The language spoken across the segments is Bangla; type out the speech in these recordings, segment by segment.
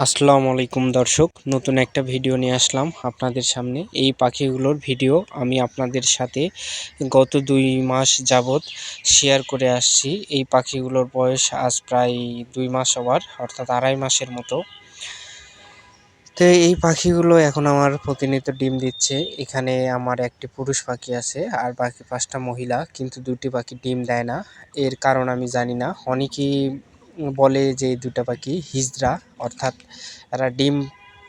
আসসালামু আলাইকুম দর্শক, নতুন একটা ভিডিও নিয়ে আসলাম আপনাদের সামনে। এই পাখিগুলোর ভিডিও আমি আপনাদের সাথে গত 2 মাস যাবৎ শেয়ার করে আসছি। এই পাখিগুলোর বয়স আজ প্রায় 2 মাস ওভার, অর্থাৎ 2.5 মাসের মতো। তো এই পাখিগুলো এখন আমার প্রতিনিয়ত ডিম দিচ্ছে। এখানে আমার একটি পুরুষ পাখি আছে আর বাকি 5টা মহিলা, কিন্তু 2টি পাখি ডিম দেয় না। এর কারণ আমি জানি না। অনেকেই বলে যে এই 2টা পাখি হিজড়া, অর্থাৎ এরা ডিম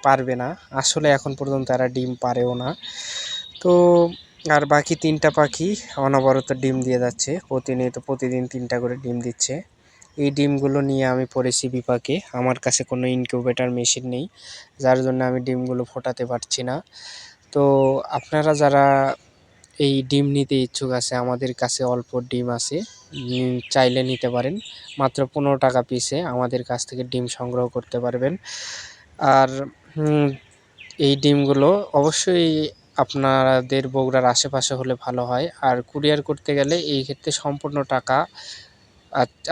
পারবে না। আসলে এখন পর্যন্ত এরা ডিম পারেও না। তো আর বাকি 3টা পাখি অনবরত ডিম দিয়ে যাচ্ছে। প্রতিদিন 3টা করে ডিম দিচ্ছে। এই ডিমগুলো নিয়ে আমি পড়েছি বিপাকে। আমার কাছে কোনো ইনকিউবেটর মেশিন নেই, যার জন্য আমি ডিমগুলো ফোটাতে পারছি না। তো আপনারা যারা এই ডিম নিতে ইচ্ছুক আছে, আমাদের কাছে অল্প ডিম আছে, চাইলে নিতে পারেন। মাত্র 15 টাকা পিসে আমাদের কাছ থেকে ডিম সংগ্রহ করতে পারবেন। আর এই ডিমগুলো অবশ্যই আপনাদের বগুড়ার আশেপাশে হলে ভালো হয়। আর কুরিয়ার করতে গেলে এই ক্ষেত্রে সম্পূর্ণ টাকা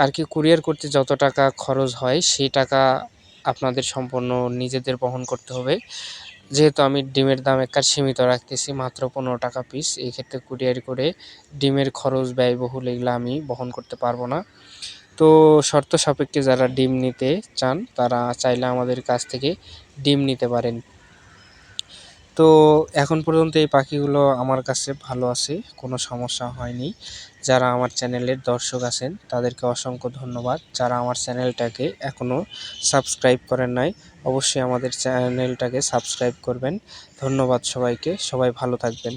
আর কি কুরিয়ার করতে যত টাকা খরচ হয় সেই টাকা আপনাদের সম্পূর্ণ নিজেদের বহন করতে হবে। যেহেতু আমি ডিমের দাম একবার সীমিত রাখতেছি, মাত্র 15 টাকা পিস। এই ক্ষেত্রে কুরিয়ার করে ডিমের খরচ ব্যয়বহুল এগুলো আমি বহন করতে পারবো না। তো শর্ত সাপেক্ষে যারা ডিম নিতে চান তারা চাইলে আমাদের কাছ থেকে ডিম নিতে পারেন। তো এখন পর্যন্ত এই পাখিগুলো আমার কাছে ভালো আছে, কোনো সমস্যা হয়নি। যারা আমার চ্যানেলের দর্শক আছেন তাদেরকে অসংখ্য ধন্যবাদ। যারা আমার চ্যানেলটাকে এখনও সাবস্ক্রাইব করেন নাই, অবশ্যই আমাদের চ্যানেলটাকে সাবস্ক্রাইব করবেন। ধন্যবাদ সবাইকে, সবাই ভালো থাকবেন।